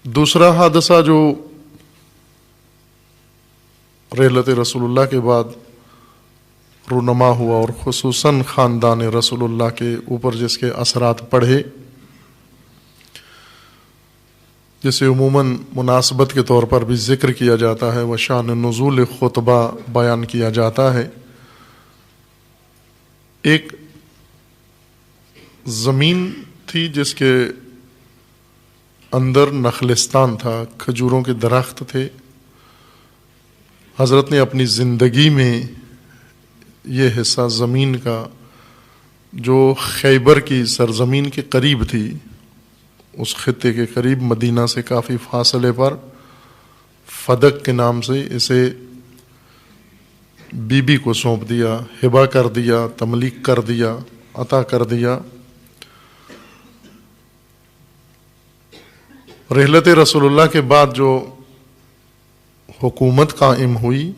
دوسرا حادثہ جو رحلت رسول اللہ کے بعد رونما ہوا اور خصوصاً خاندان رسول اللہ کے اوپر جس کے اثرات پڑے، جسے عموماً مناسبت کے طور پر بھی ذکر کیا جاتا ہے و شان نزول خطبہ بیان کیا جاتا ہے، ایک زمین تھی جس کے اندر نخلستان تھا، کھجوروں کے درخت تھے۔ حضرت نے اپنی زندگی میں یہ حصہ زمین کا جو خیبر کی سرزمین کے قریب تھی، اس خطے کے قریب مدینہ سے کافی فاصلے پر فدق کے نام سے اسے بی بی کو سونپ دیا، ہبہ کر دیا، تملیک کر دیا، عطا کر دیا۔ رحلت رسول اللہ کے بعد جو حکومت قائم ہوئی،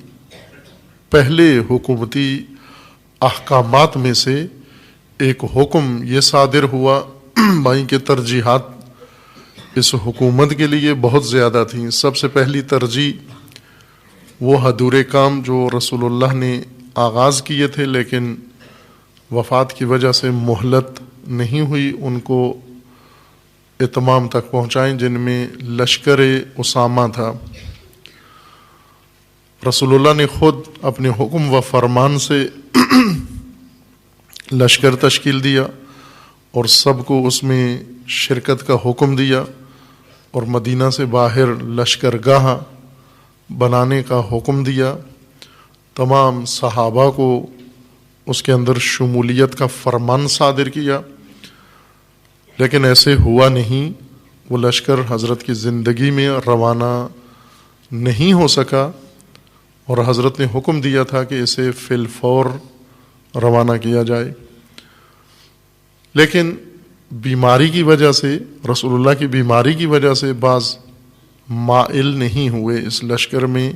پہلے حکومتی احکامات میں سے ایک حکم یہ صادر ہوا، بھائی کہ ترجیحات اس حکومت کے لیے بہت زیادہ تھیں۔ سب سے پہلی ترجیح وہ ادھورے کام جو رسول اللہ نے آغاز کیے تھے لیکن وفات کی وجہ سے مہلت نہیں ہوئی، ان کو اتمام تک پہنچائیں، جن میں لشکر اسامہ تھا۔ رسول اللہ نے خود اپنے حکم و فرمان سے لشکر تشکیل دیا اور سب کو اس میں شرکت کا حکم دیا، اور مدینہ سے باہر لشکرگاہ بنانے کا حکم دیا۔ تمام صحابہ کو اس کے اندر شمولیت کا فرمان صادر کیا، لیکن ایسے ہوا نہیں۔ وہ لشکر حضرت کی زندگی میں روانہ نہیں ہو سکا، اور حضرت نے حکم دیا تھا کہ اسے فی الفور روانہ کیا جائے، لیکن بیماری کی وجہ سے، رسول اللہ کی بیماری کی وجہ سے بعض مائل نہیں ہوئے اس لشکر میں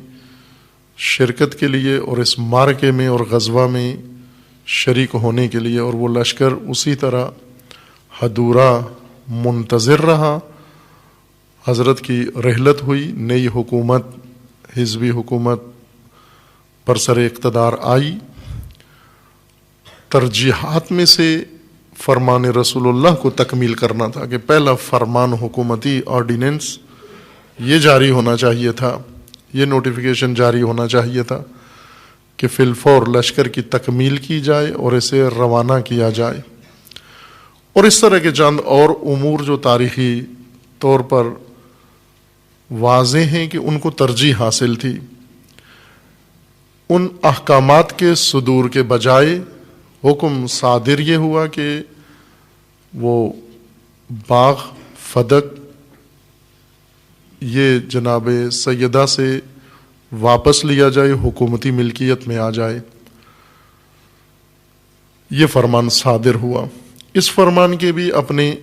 شرکت کے لیے اور اس معرکے میں اور غزوہ میں شریک ہونے کے لیے، اور وہ لشکر اسی طرح ادھورا منتظر رہا۔ حضرت کی رحلت ہوئی، نئی حکومت، حزبی حکومت برسر اقتدار آئی۔ ترجیحات میں سے فرمان رسول اللہ کو تکمیل کرنا تھا کہ پہلا فرمان حکومتی آرڈیننس یہ جاری ہونا چاہیے تھا، یہ نوٹیفیکیشن جاری ہونا چاہیے تھا کہ فی الفور لشکر کی تکمیل کی جائے اور اسے روانہ کیا جائے۔ اور اس طرح کے چند اور امور جو تاریخی طور پر واضح ہیں کہ ان کو ترجیح حاصل تھی، ان احکامات کے صدور کے بجائے حکم صادر یہ ہوا کہ وہ باغ فدق یہ جناب سیدہ سے واپس لیا جائے، حکومتی ملکیت میں آ جائے۔ یہ فرمان صادر ہوا۔ اس فرمان کے بھی اپنے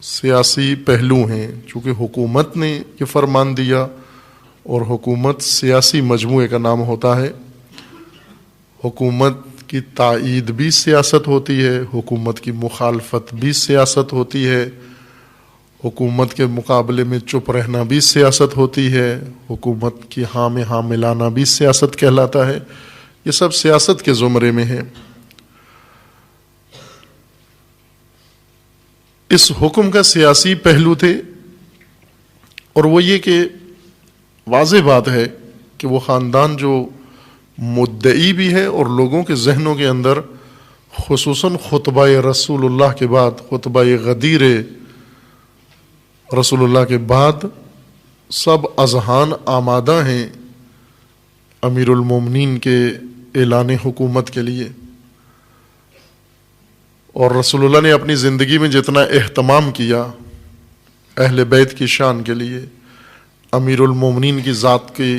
سیاسی پہلو ہیں، چونکہ حکومت نے یہ فرمان دیا اور حکومت سیاسی مجموعے کا نام ہوتا ہے۔ حکومت کی تائید بھی سیاست ہوتی ہے، حکومت کی مخالفت بھی سیاست ہوتی ہے، حکومت کے مقابلے میں چپ رہنا بھی سیاست ہوتی ہے، حکومت کی ہاں میں ہاں ملانا بھی سیاست کہلاتا ہے۔ یہ سب سیاست کے زمرے میں ہے۔ اس حکم کا سیاسی پہلو تھے، اور وہ یہ کہ واضح بات ہے کہ وہ خاندان جو مدعی بھی ہے اور لوگوں کے ذہنوں کے اندر خصوصاً خطبہ رسول اللہ کے بعد، خطبہ غدیر رسول اللہ کے بعد سب اذہان آمادہ ہیں امیر المومنین کے اعلان حکومت کے لیے۔ اور رسول اللہ نے اپنی زندگی میں جتنا اہتمام کیا اہل بیت کی شان کے لیے، امیر المومنین کی ذات کی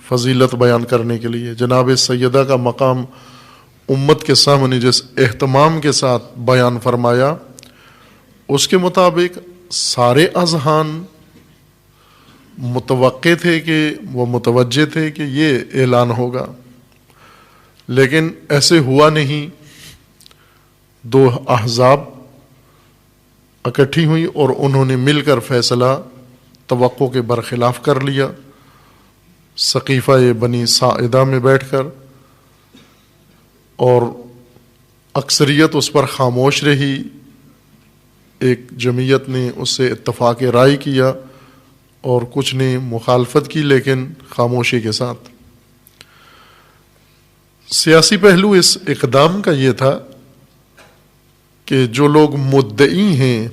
فضیلت بیان کرنے کے لیے، جناب سیدہ کا مقام امت کے سامنے جس اہتمام کے ساتھ بیان فرمایا، اس کے مطابق سارے اذہان متوقع تھے کہ وہ متوجہ تھے کہ یہ اعلان ہوگا، لیکن ایسے ہوا نہیں۔ دو احزاب اکٹھی ہوئی اور انہوں نے مل کر فیصلہ توقع کے برخلاف کر لیا، سقیفہ بنی ساعدہ میں بیٹھ کر، اور اکثریت اس پر خاموش رہی، ایک جمعیت نے اس سے اتفاق رائے کیا اور کچھ نے مخالفت کی، لیکن خاموشی کے ساتھ۔ سیاسی پہلو اس اقدام کا یہ تھا کہ جو لوگ مدعی ہیں،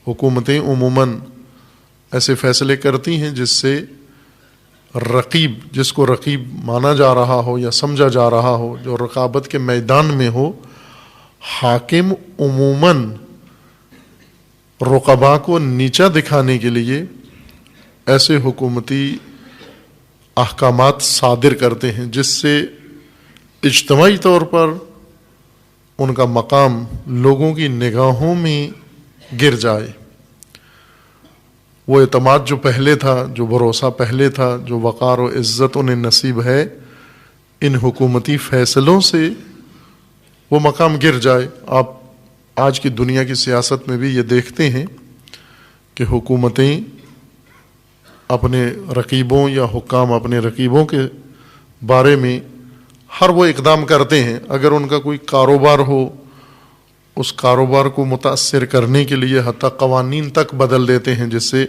حکومتیں عموماً ایسے فیصلے کرتی ہیں جس سے رقیب، جس کو رقیب مانا جا رہا ہو یا سمجھا جا رہا ہو، جو رقابت کے میدان میں ہو، حاکم عموماً رقبا کو نیچا دکھانے کے لیے ایسے حکومتی احکامات صادر کرتے ہیں جس سے اجتماعی طور پر ان کا مقام لوگوں کی نگاہوں میں گر جائے۔ وہ اعتماد جو پہلے تھا، جو بھروسہ پہلے تھا، جو وقار و عزت انہیں نصیب ہے، ان حکومتی فیصلوں سے وہ مقام گر جائے۔ آپ آج کی دنیا کی سیاست میں بھی یہ دیکھتے ہیں کہ حکومتیں اپنے رقیبوں یا حکام اپنے رقیبوں کے بارے میں ہر وہ اقدام کرتے ہیں، اگر ان کا کوئی کاروبار ہو، اس کاروبار کو متاثر کرنے کے لیے حتیٰ قوانین تک بدل دیتے ہیں جس سے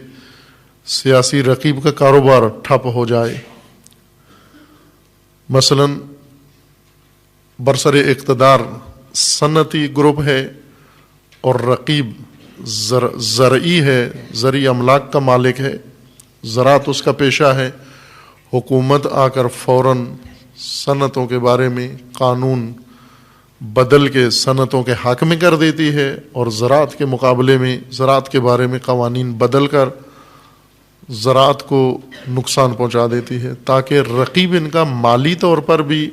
سیاسی رقیب کا کاروبار ٹھپ ہو جائے۔ مثلا برسر اقتدار صنعتی گروپ ہے اور رقیب زرعی ہے، زرعی املاک کا مالک ہے، زراعت اس کا پیشہ ہے، حکومت آ کر فوراً صنعتوں کے بارے میں قانون بدل کے صنعتوں کے حق میں کر دیتی ہے، اور زراعت کے مقابلے میں زراعت کے بارے میں قوانین بدل کر زراعت کو نقصان پہنچا دیتی ہے، تاکہ رقیب ان کا مالی طور پر بھی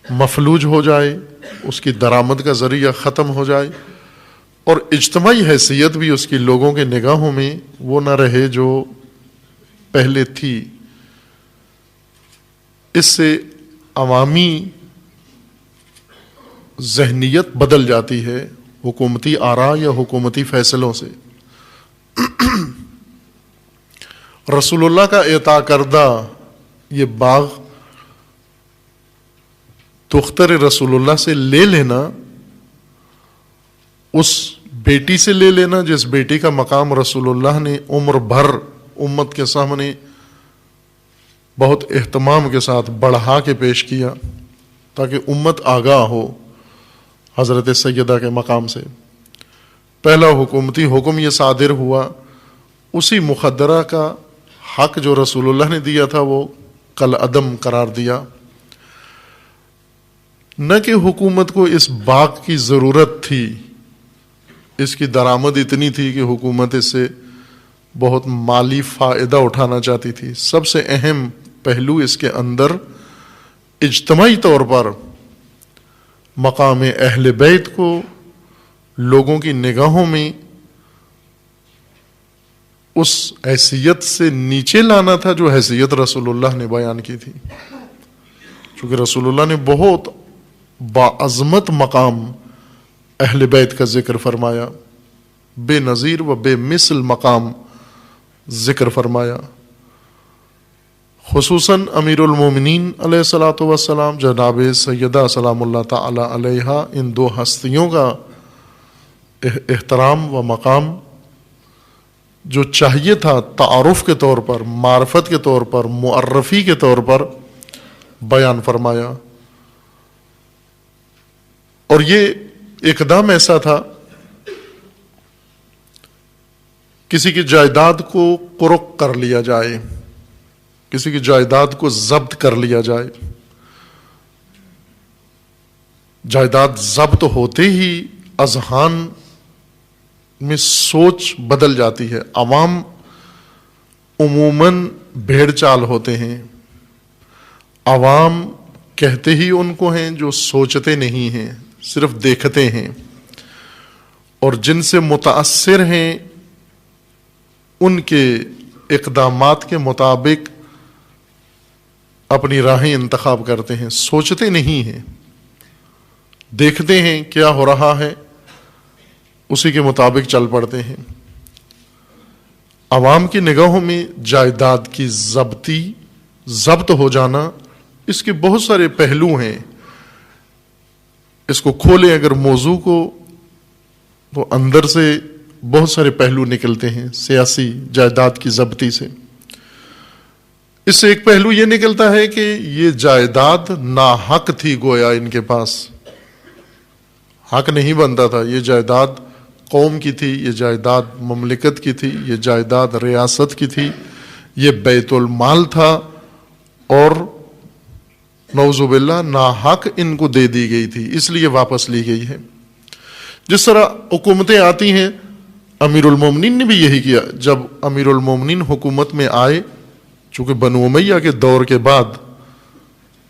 مفلوج ہو جائے، اس کی درآمد کا ذریعہ ختم ہو جائے، اور اجتماعی حیثیت بھی اس کی لوگوں کے نگاہوں میں وہ نہ رہے جو پہلے تھی۔ اس سے عوامی ذہنیت بدل جاتی ہے حکومتی آراء یا حکومتی فیصلوں سے۔ رسول اللہ کا عطا کردہ یہ باغ دختر رسول اللہ سے لے لینا، اس بیٹی سے لے لینا جس بیٹی کا مقام رسول اللہ نے عمر بھر امت کے سامنے بہت اہتمام کے ساتھ بڑھا کے پیش کیا تاکہ امت آگاہ ہو حضرت سیدہ کے مقام سے۔ پہلا حکومتی حکم یہ صادر ہوا، اسی مخدرہ کا حق جو رسول اللہ نے دیا تھا وہ کل عدم قرار دیا۔ نہ کہ حکومت کو اس باغ کی ضرورت تھی، اس کی درآمد اتنی تھی کہ حکومت اس سے بہت مالی فائدہ اٹھانا چاہتی تھی۔ سب سے اہم پہلو اس کے اندر اجتماعی طور پر مقام اہل بیت کو لوگوں کی نگاہوں میں اس حیثیت سے نیچے لانا تھا جو حیثیت رسول اللہ نے بیان کی تھی، چونکہ رسول اللہ نے بہت باعظمت مقام اہل بیت کا ذکر فرمایا، بے نظیر و بے مثل مقام ذکر فرمایا۔ خصوصاً امیر المومنین علیہ الصلوۃ والسلام جناب سیدہ سلام اللہ تعالی علیہا، ان دو ہستیوں کا احترام و مقام جو چاہیے تھا تعارف کے طور پر، معرفت کے طور پر، معرفی کے طور پر بیان فرمایا۔ اور یہ اقدام ایسا تھا، کسی کی جائیداد کو قرق کر لیا جائے، کسی کی جائیداد کو ضبط کر لیا جائے۔ جائیداد ضبط ہوتے ہی اذہان میں سوچ بدل جاتی ہے۔ عوام عموماً بھیڑ چال ہوتے ہیں، عوام کہتے ہی ان کو ہیں جو سوچتے نہیں ہیں، صرف دیکھتے ہیں، اور جن سے متاثر ہیں ان کے اقدامات کے مطابق اپنی راہیں انتخاب کرتے ہیں، سوچتے نہیں ہیں، دیکھتے ہیں کیا ہو رہا ہے، اسی کے مطابق چل پڑتے ہیں۔ عوام کی نگاہوں میں جائیداد کی ضبط ہو جانا، اس کے بہت سارے پہلو ہیں. اس کو کھولیں اگر موضوع کو تو اندر سے بہت سارے پہلو نکلتے ہیں سیاسی جائیداد کی ضبطی سے. اس سے ایک پہلو یہ نکلتا ہے کہ یہ جائیداد ناحق تھی، گویا ان کے پاس حق نہیں بنتا تھا. یہ جائیداد قوم کی تھی، یہ جائیداد مملکت کی تھی، یہ جائیداد ریاست کی تھی، یہ بیت المال تھا، اور نعوذ باللہ ناحق ان کو دے دی گئی تھی، اس لیے واپس لی گئی ہے. جس طرح حکومتیں آتی ہیں، امیر المومنین نے بھی یہی کیا. جب امیر المومنین حکومت میں آئے، چونکہ بنو امیہ کے دور کے بعد،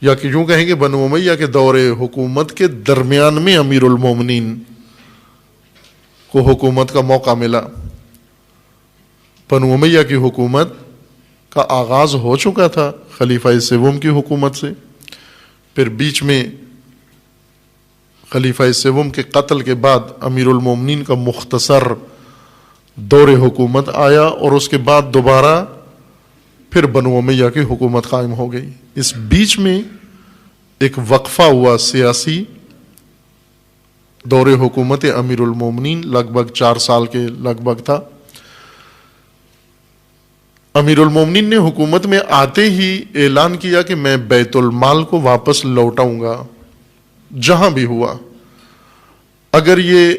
یا کہ یوں کہیں کہ بنو امیہ کے دور حکومت کے درمیان میں امیر المومنین کو حکومت کا موقع ملا. بنو امیہ کی حکومت کا آغاز ہو چکا تھا خلیفہ سوم کی حکومت سے، پھر بیچ میں خلیفہ سوم کے قتل کے بعد امیر المومنین کا مختصر دور حکومت آیا، اور اس کے بعد دوبارہ پھر بنو امیہ کی حکومت قائم ہو گئی. اس بیچ میں ایک وقفہ ہوا سیاسی، دور حکومت امیر المومنین لگ بھگ 4 سال کے لگ بھگ تھا. امیر المومنین نے حکومت میں آتے ہی اعلان کیا کہ میں بیت المال کو واپس لوٹاؤں گا جہاں بھی ہوا. اگر یہ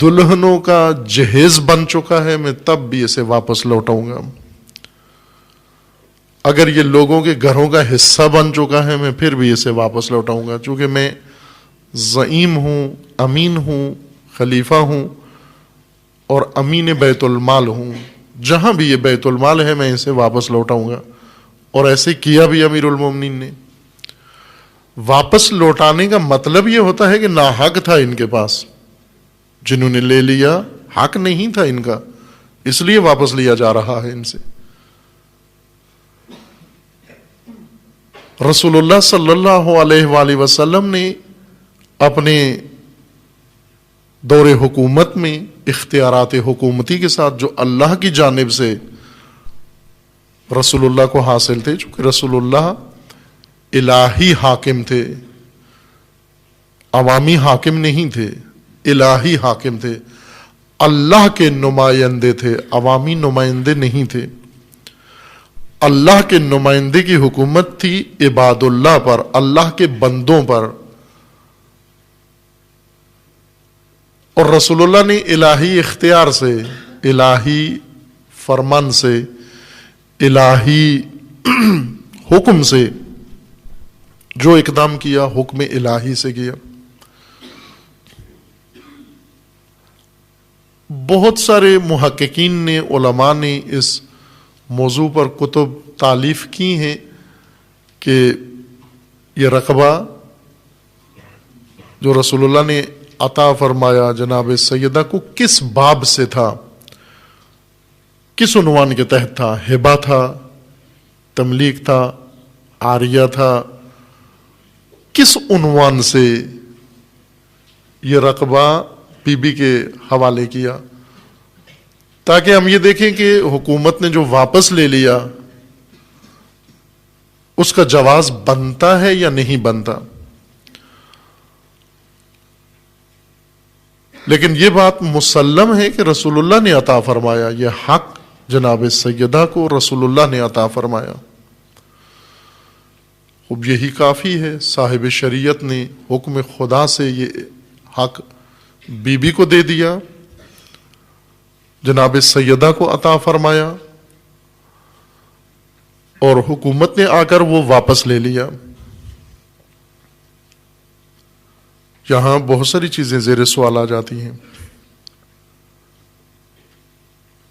دلہنوں کا جہیز بن چکا ہے میں تب بھی اسے واپس لوٹاؤں گا. اگر یہ لوگوں کے گھروں کا حصہ بن چکا ہے میں پھر بھی اسے واپس لوٹاؤں گا، چونکہ میں زعیم ہوں، امین ہوں، خلیفہ ہوں اور امین بیت المال ہوں. جہاں بھی یہ بیت المال ہے میں اسے واپس لوٹاؤں گا. اور ایسے کیا بھی امیر المومنین نے. واپس لوٹانے کا مطلب یہ ہوتا ہے کہ ناحق تھا ان کے پاس، جنہوں نے لے لیا حق نہیں تھا ان کا، اس لیے واپس لیا جا رہا ہے ان سے. رسول اللہ صلی اللہ علیہ وآلہ وسلم نے اپنے دور حکومت میں اختیارات حکومتی کے ساتھ جو اللہ کی جانب سے رسول اللہ کو حاصل تھے، چونکہ رسول اللہ الہی حاکم تھے، عوامی حاکم نہیں تھے، الہی حاکم تھے، اللہ کے نمائندے تھے، عوامی نمائندے نہیں تھے. اللہ کے نمائندے کی حکومت تھی عباد اللہ پر، اللہ کے بندوں پر. اور رسول اللہ نے الہی اختیار سے، الہی فرمان سے، الہی حکم سے جو اقدام کیا حکم الہی سے کیا. بہت سارے محققین نے، علماء نے اس موضوع پر کتب تالیف کی ہیں کہ یہ رقبہ جو رسول اللہ نے عطا فرمایا جناب سیدہ کو کس باب سے تھا، کس عنوان کے تحت تھا. ہبہ تھا، تملیک تھا، عاریہ تھا، کس عنوان سے یہ رقبہ بی بی کے حوالے کیا، تاکہ ہم یہ دیکھیں کہ حکومت نے جو واپس لے لیا اس کا جواز بنتا ہے یا نہیں بنتا. لیکن یہ بات مسلم ہے کہ رسول اللہ نے عطا فرمایا، یہ حق جناب سیدہ کو رسول اللہ نے عطا فرمایا. اب یہی کافی ہے، صاحب شریعت نے حکم خدا سے یہ حق بی بی کو دے دیا، جناب سیدہ کو عطا فرمایا، اور حکومت نے آ کر وہ واپس لے لیا. یہاں بہت ساری چیزیں زیر سوال آ جاتی ہیں،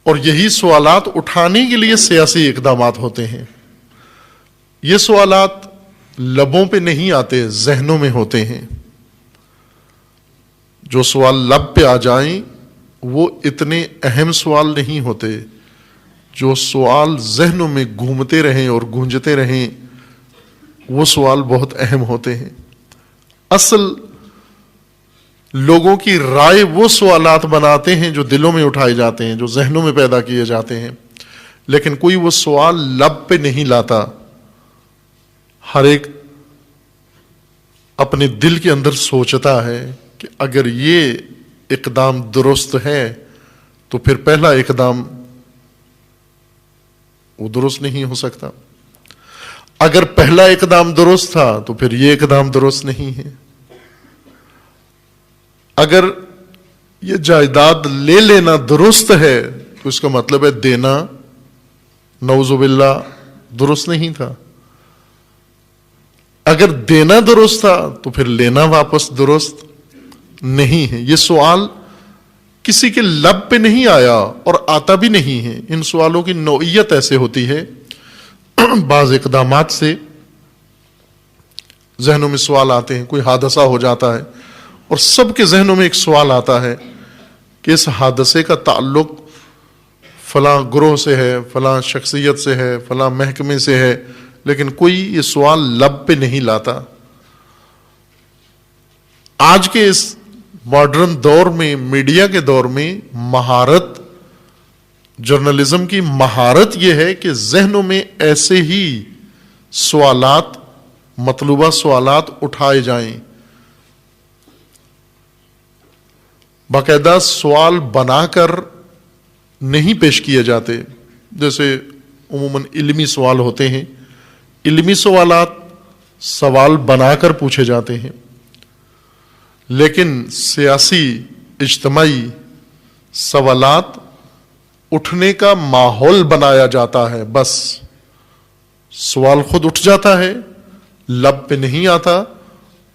اور یہی سوالات اٹھانے کے لیے سیاسی اقدامات ہوتے ہیں. یہ سوالات لبوں پہ نہیں آتے، ذہنوں میں ہوتے ہیں. جو سوال لب پہ آ جائیں وہ اتنے اہم سوال نہیں ہوتے، جو سوال ذہنوں میں گھومتے رہیں اور گونجتے رہیں وہ سوال بہت اہم ہوتے ہیں. اصل لوگوں کی رائے وہ سوالات بناتے ہیں جو دلوں میں اٹھائے جاتے ہیں، جو ذہنوں میں پیدا کیے جاتے ہیں، لیکن کوئی وہ سوال لب پہ نہیں لاتا. ہر ایک اپنے دل کے اندر سوچتا ہے کہ اگر یہ اقدام درست ہے تو پھر پہلا اقدام وہ درست نہیں ہو سکتا. اگر پہلا اقدام درست تھا تو پھر یہ اقدام درست نہیں ہے. اگر یہ جائیداد لے لینا درست ہے تو اس کا مطلب ہے دینا نعوذ باللہ درست نہیں تھا. اگر دینا درست تھا تو پھر لینا واپس درست نہیں ہے. یہ سوال کسی کے لب پہ نہیں آیا اور آتا بھی نہیں ہے. ان سوالوں کی نوعیت ایسے ہوتی ہے، بعض اقدامات سے ذہنوں میں سوال آتے ہیں، کوئی حادثہ ہو جاتا ہے اور سب کے ذہنوں میں ایک سوال آتا ہے کہ اس حادثے کا تعلق فلاں گروہ سے ہے، فلاں شخصیت سے ہے، فلاں محکمے سے ہے، لیکن کوئی یہ سوال لب پہ نہیں لاتا. آج کے اس ماڈرن دور میں، میڈیا کے دور میں، مہارت، جرنلزم کی مہارت یہ ہے کہ ذہنوں میں ایسے ہی سوالات، مطلوبہ سوالات اٹھائے جائیں. باقاعدہ سوال بنا کر نہیں پیش کیے جاتے. جیسے عموماً علمی سوال ہوتے ہیں، علمی سوالات سوال بنا کر پوچھے جاتے ہیں، لیکن سیاسی اجتماعی سوالات اٹھنے کا ماحول بنایا جاتا ہے. بس سوال خود اٹھ جاتا ہے، لب پہ نہیں آتا،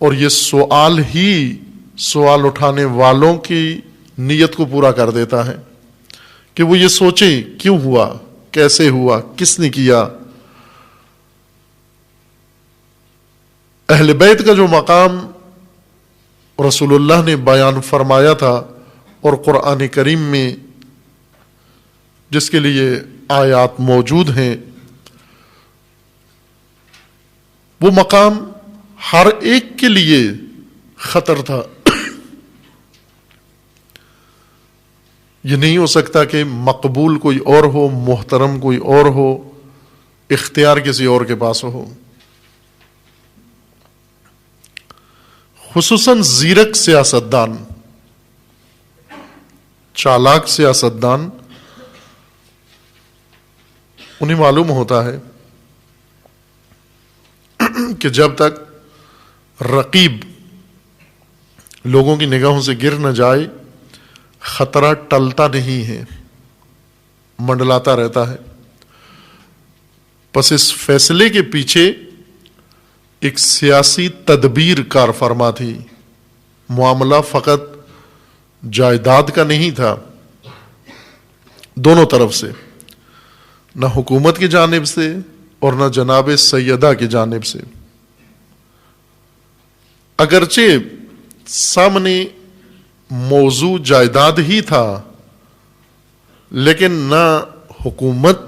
اور یہ سوال ہی سوال اٹھانے والوں کی نیت کو پورا کر دیتا ہے کہ وہ یہ سوچیں کیوں ہوا، کیسے ہوا، کس نے کیا. اہل بیت کا جو مقام رسول اللہ نے بیان فرمایا تھا اور قرآن کریم میں جس کے لیے آیات موجود ہیں، وہ مقام ہر ایک کے لیے خطر تھا. یہ نہیں ہو سکتا کہ مقبول کوئی اور ہو، محترم کوئی اور ہو، اختیار کسی اور کے پاس ہو. خصوصاً زیرک سیاستدان، چالاک سیاستدان، انہیں معلوم ہوتا ہے کہ جب تک رقیب لوگوں کی نگاہوں سے گر نہ جائے، خطرہ ٹلتا نہیں ہے، منڈلاتا رہتا ہے. پس اس فیصلے کے پیچھے ایک سیاسی تدبیر کار فرما تھی. معاملہ فقط جائیداد کا نہیں تھا، دونوں طرف سے، نہ حکومت کی جانب سے اور نہ جناب سیدہ کی جانب سے. اگرچہ سامنے موضوع جائیداد ہی تھا، لیکن نہ حکومت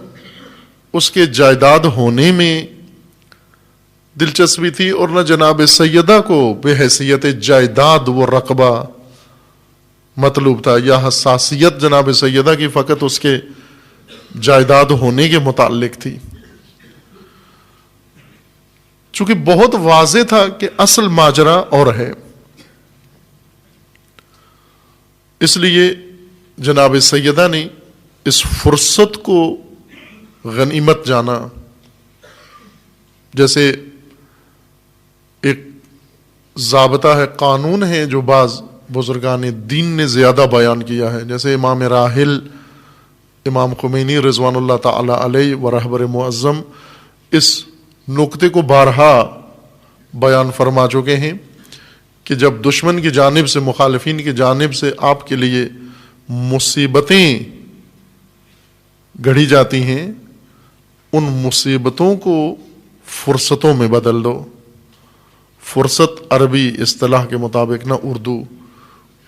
اس کے جائیداد ہونے میں دلچسپی تھی اور نہ جناب سیدہ کو بے حیثیت جائیداد وہ رقبہ مطلوب تھا، یا حساسیت جناب سیدہ کی فقط اس کے جائیداد ہونے کے متعلق تھی. چونکہ بہت واضح تھا کہ اصل ماجرا اور ہے، اس لیے جناب سیدہ نے اس فرصت کو غنیمت جانا. جیسے ایک ضابطہ ہے، قانون ہے جو بعض بزرگان دین نے زیادہ بیان کیا ہے، جیسے امام راحل امام خمینی رضوان اللہ تعالی علیہ و رہبر معظم اس نقطے کو بارہا بیان فرما چکے ہیں کہ جب دشمن کی جانب سے، مخالفین کی جانب سے آپ کے لیے مصیبتیں گڑھی جاتی ہیں، ان مصیبتوں کو فرصتوں میں بدل دو. فرصت عربی اصطلاح کے مطابق، نہ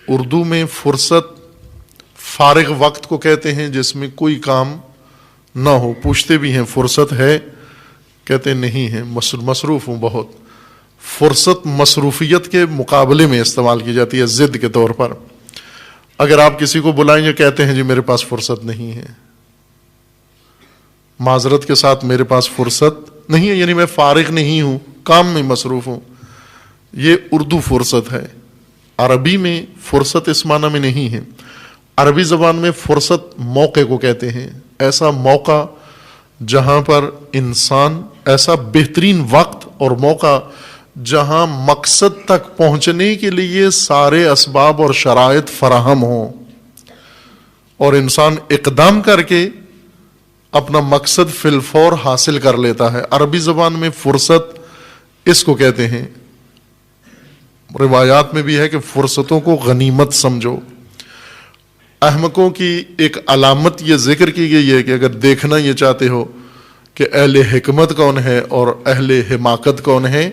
اردو میں فرصت فارغ وقت کو کہتے ہیں جس میں کوئی کام نہ ہو. پوچھتے بھی ہیں فرصت ہے، کہتے نہیں ہیں، مصروف ہوں بہت. فرصت مصروفیت کے مقابلے میں استعمال کی جاتی ہے ضد کے طور پر. اگر آپ کسی کو بلائیں گے کہتے ہیں جی میرے پاس فرصت نہیں ہے, معذرت کے ساتھ میرے پاس فرصت نہیں ہے, یعنی میں فارغ نہیں ہوں, کام میں مصروف ہوں. یہ اردو فرصت ہے, عربی میں فرصت اس معنی میں نہیں ہے. عربی زبان میں فرصت موقع کو کہتے ہیں, ایسا موقع جہاں پر انسان, ایسا بہترین وقت اور موقع جہاں مقصد تک پہنچنے کے لیے سارے اسباب اور شرائط فراہم ہوں اور انسان اقدام کر کے اپنا مقصد فی الفور حاصل کر لیتا ہے. عربی زبان میں فرصت اس کو کہتے ہیں. روایات میں بھی ہے کہ فرصتوں کو غنیمت سمجھو. احمقوں کی ایک علامت یہ ذکر کی گئی ہے کہ اگر دیکھنا یہ چاہتے ہو کہ اہل حکمت کون ہے اور اہل حماقت کون ہے,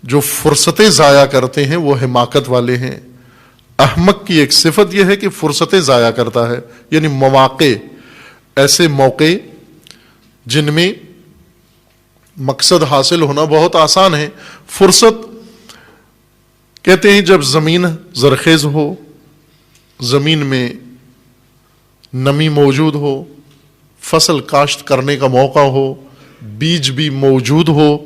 جو فرصتیں ضائع کرتے ہیں وہ حماقت والے ہیں. احمق کی ایک صفت یہ ہے کہ فرصتیں ضائع کرتا ہے, یعنی مواقع, ایسے موقع جن میں مقصد حاصل ہونا بہت آسان ہے. فرصت کہتے ہیں جب زمین زرخیز ہو, زمین میں نمی موجود ہو, فصل کاشت کرنے کا موقع ہو, بیج بھی موجود ہو,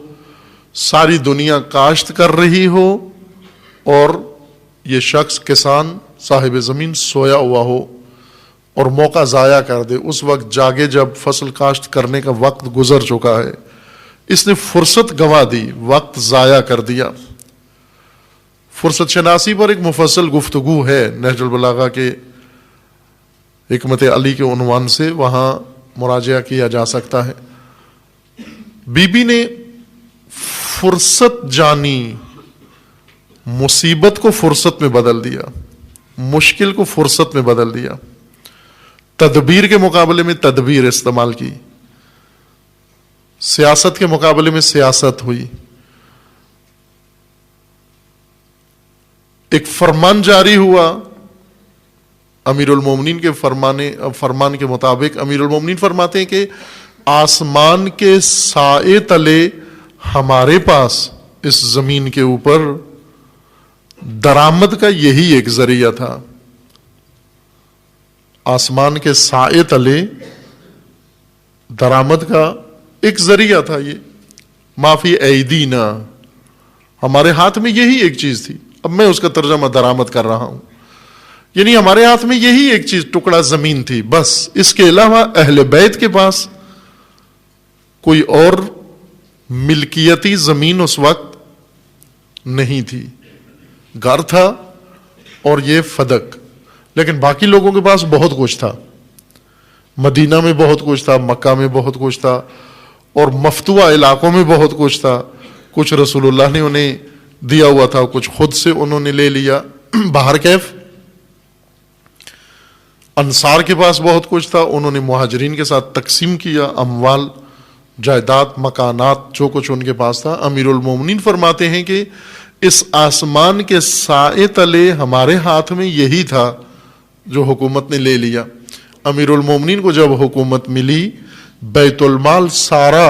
ساری دنیا کاشت کر رہی ہو اور یہ شخص کسان صاحب زمین سویا ہوا ہو اور موقع ضائع کر دے. اس وقت جاگے جب فصل کاشت کرنے کا وقت گزر چکا ہے, اس نے فرصت گنوا دی, وقت ضائع کر دیا. فرصت شناسی پر ایک مفصل گفتگو ہے نہج البلاغہ کے حکمت علی کے عنوان سے, وہاں مراجعہ کیا جا سکتا ہے. بی بی نے فرصت جانی, مصیبت کو فرصت میں بدل دیا, مشکل کو فرصت میں بدل دیا, تدبیر کے مقابلے میں تدبیر استعمال کی, سیاست کے مقابلے میں سیاست ہوئی. ایک فرمان جاری ہوا امیر المومنین کے فرمان کے مطابق. امیر المومنین فرماتے ہیں کہ آسمان کے سائے تلے ہمارے پاس اس زمین کے اوپر درآمد کا یہی ایک ذریعہ تھا. آسمان کے سائے تلے درآمد کا ایک ذریعہ تھا. یہ معافی ایدینا, ہمارے ہاتھ میں یہی ایک چیز تھی. اب میں اس کا ترجمہ درآمد کر رہا ہوں, یعنی ہمارے ہاتھ میں یہی ایک چیز, ٹکڑا زمین تھی بس. اس کے علاوہ اہل بیت کے پاس کوئی اور ملکیتی زمین اس وقت نہیں تھی. گھر تھا اور یہ فدق, لیکن باقی لوگوں کے پاس بہت کچھ تھا. مدینہ میں بہت کچھ تھا, مکہ میں بہت کچھ تھا, اور مفتوحہ علاقوں میں بہت کچھ تھا. کچھ رسول اللہ نے انہیں دیا ہوا تھا, کچھ خود سے انہوں نے لے لیا. باہر کیف انصار کے پاس بہت کچھ تھا, انہوں نے مہاجرین کے ساتھ تقسیم کیا, اموال, جائیداد, مکانات, جو کچھ ان کے پاس تھا. امیر المومنین فرماتے ہیں کہ اس آسمان کے سائے تلے ہمارے ہاتھ میں یہی تھا جو حکومت نے لے لیا. امیر المومنین کو جب حکومت ملی, بیت المال سارا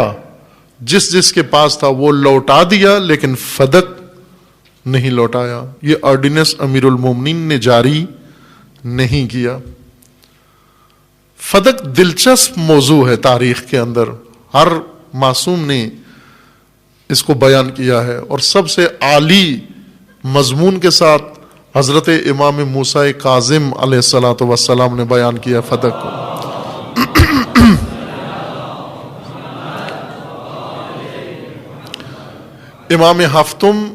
جس جس کے پاس تھا وہ لوٹا دیا, لیکن فدق نہیں لوٹایا. یہ آرڈیننس امیر المومنین نے جاری نہیں کیا. فدق دلچسپ موضوع ہے تاریخ کے اندر, ہر معصوم نے اس کو بیان کیا ہے, اور سب سے عالی مضمون کے ساتھ حضرت امام موسیٰ کاظم علیہ الصلوۃ والسلام نے بیان کیا فدق کو. امام ہفتم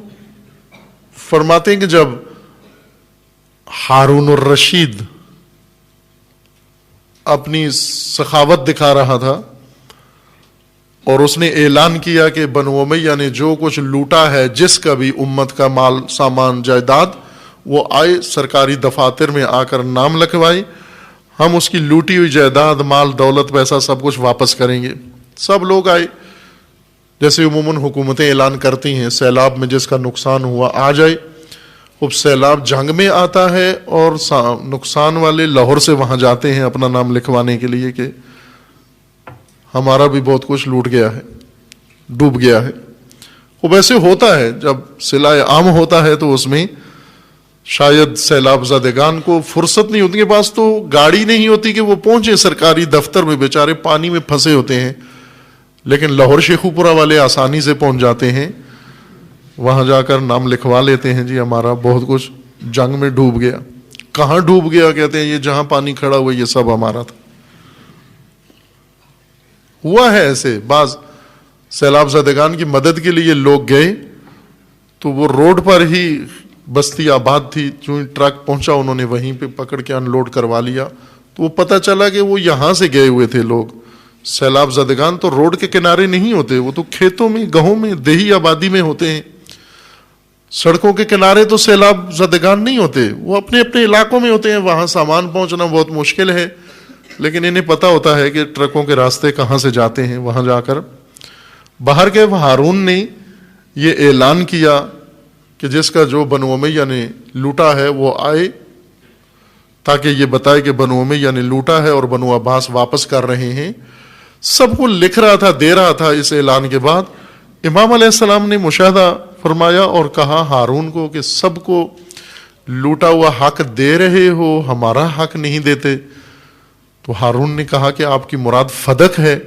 فرماتے ہیں کہ جب ہارون الرشید اپنی سخاوت دکھا رہا تھا اور اس نے اعلان کیا کہ بنو امیہ نے جو کچھ لوٹا ہے, جس کا بھی امت کا مال, سامان, جائیداد, وہ آئے سرکاری دفاتر میں آ کر نام لکھوائے, ہم اس کی لوٹی ہوئی جائیداد, مال, دولت, پیسہ سب کچھ واپس کریں گے. سب لوگ آئے, جیسے عموماً حکومتیں اعلان کرتی ہیں سیلاب میں جس کا نقصان ہوا آ جائے. اب سیلاب جنگ میں آتا ہے اور نقصان والے لاہور سے وہاں جاتے ہیں اپنا نام لکھوانے کے لیے کہ ہمارا بھی بہت کچھ لوٹ گیا ہے, ڈوب گیا ہے. وہ ویسے ہوتا ہے، جب صلہ عام ہوتا ہے تو اس میں شاید سیلاب زدگان کو فرصت نہیں ہوتی، کے پاس تو گاڑی نہیں ہوتی کہ وہ پہنچے سرکاری دفتر میں، بیچارے پانی میں پھنسے ہوتے ہیں، لیکن لاہور شیخو پورہ والے آسانی سے پہنچ جاتے ہیں، وہاں جا کر نام لکھوا لیتے ہیں، جی ہمارا بہت کچھ جنگ میں ڈوب گیا۔ کہاں ڈوب گیا؟ کہتے ہیں یہ جہاں پانی کھڑا ہوا یہ سب ہمارا تھا۔ ہوا ہے ایسے، بعض سیلاب زدگان کی مدد کے لیے لوگ گئے تو وہ روڈ پر ہی بستی آباد تھی، جو ٹرک پہنچا انہوں نے وہیں پہ پکڑ کے ان لوڈ کروا لیا، تو وہ پتہ چلا کہ وہ یہاں سے گئے ہوئے تھے لوگ۔ سیلاب زدگان تو روڈ کے کنارے نہیں ہوتے، وہ تو کھیتوں میں، گاؤں میں، دیہی آبادی میں ہوتے ہیں۔ سڑکوں کے کنارے تو سیلاب زدگان نہیں ہوتے، وہ اپنے اپنے علاقوں میں ہوتے ہیں، وہاں سامان پہنچنا بہت مشکل ہے، لیکن انہیں پتہ ہوتا ہے کہ ٹرکوں کے راستے کہاں سے جاتے ہیں، وہاں جا کر باہر کے ہارون نے یہ اعلان کیا کہ جس کا جو بنو امیہ نے لوٹا ہے وہ آئے، تاکہ یہ بتائے کہ بنو امیہ نے لوٹا ہے اور بنو عباس واپس کر رہے ہیں۔ سب کو لکھ رہا تھا، دے رہا تھا۔ اس اعلان کے بعد امام علیہ السلام نے مشاہدہ فرمایا اور کہا ہارون کو کہ سب کو لوٹا ہوا حق دے رہے ہو، ہمارا حق نہیں دیتے۔ تو ہارون نے کہا کہ آپ کی مراد فدق ہے؟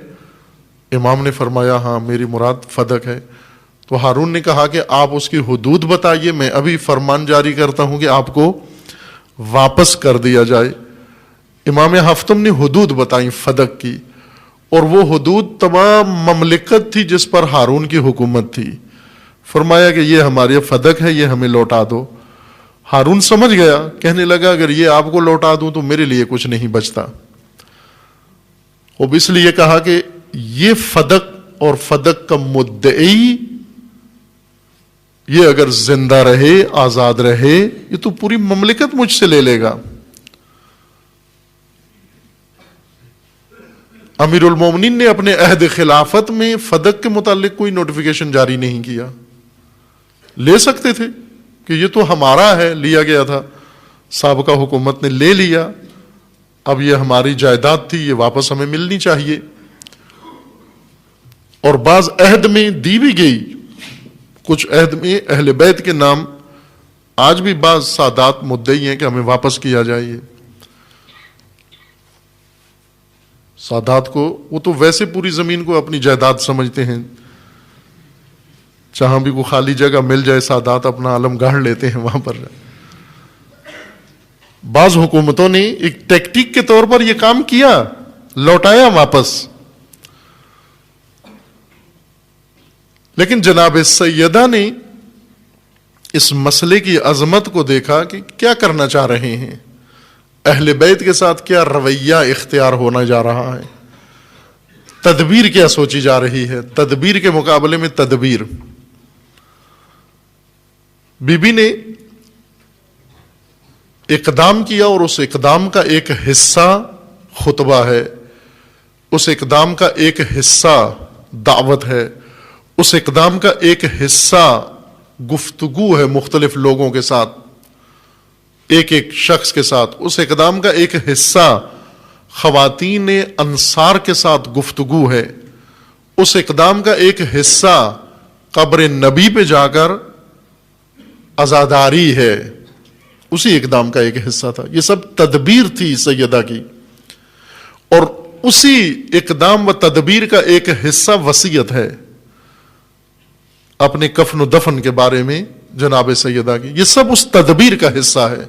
امام نے فرمایا ہاں میری مراد فدق ہے۔ تو ہارون نے کہا کہ آپ اس کی حدود بتائیے، میں ابھی فرمان جاری کرتا ہوں کہ آپ کو واپس کر دیا جائے۔ امام ہفتم نے حدود بتائیں فدق کی، اور وہ حدود تمام مملکت تھی جس پر ہارون کی حکومت تھی۔ فرمایا کہ یہ ہماری فدق ہے، یہ ہمیں لوٹا دو۔ ہارون سمجھ گیا، کہنے لگا اگر یہ آپ کو لوٹا دوں تو میرے لیے کچھ نہیں بچتا۔ اب اس لیے کہا کہ یہ فدق اور فدق کا مدعی یہ اگر زندہ رہے، آزاد رہے، یہ تو پوری مملکت مجھ سے لے لے گا۔ امیر المومنین نے اپنے عہد خلافت میں فدق کے متعلق کوئی نوٹیفیکیشن جاری نہیں کیا۔ لے سکتے تھے کہ یہ تو ہمارا ہے، لیا گیا تھا، سابقہ حکومت نے لے لیا، اب یہ ہماری جائیداد تھی، یہ واپس ہمیں ملنی چاہیے۔ اور بعض عہد میں دی بھی گئی، کچھ عہد میں اہل بیت کے نام آج بھی بعض سادات مدعی ہیں کہ ہمیں واپس کیا جائے۔ سادات کو وہ تو ویسے پوری زمین کو اپنی جائیداد سمجھتے ہیں، جہاں بھی کوئی خالی جگہ مل جائے سادات اپنا علم گاڑ لیتے ہیں وہاں پر۔ بعض حکومتوں نے ایک ٹیکٹک کے طور پر یہ کام کیا، لوٹایا واپس، لیکن جناب سیدہ نے اس مسئلے کی عظمت کو دیکھا کہ کیا کرنا چاہ رہے ہیں، اہل بیت کے ساتھ کیا رویہ اختیار ہونا جا رہا ہے، تدبیر کیا سوچی جا رہی ہے، تدبیر کے مقابلے میں تدبیر۔ بی بی نے اقدام کیا، اور اس اقدام کا ایک حصہ خطبہ ہے، اس اقدام کا ایک حصہ دعوت ہے، اس اقدام کا ایک حصہ گفتگو ہے مختلف لوگوں کے ساتھ، ایک ایک شخص کے ساتھ۔ اس اقدام کا ایک حصہ خواتین انصار کے ساتھ گفتگو ہے، اس اقدام کا ایک حصہ قبر نبی پہ جا کر عزاداری ہے، اسی اقدام کا ایک حصہ تھا۔ یہ سب تدبیر تھی سیدہ کی، اور اسی اقدام و تدبیر کا ایک حصہ وصیت ہے اپنے کفن و دفن کے بارے میں جناب سیدہ کی۔ یہ سب اس تدبیر کا حصہ ہے۔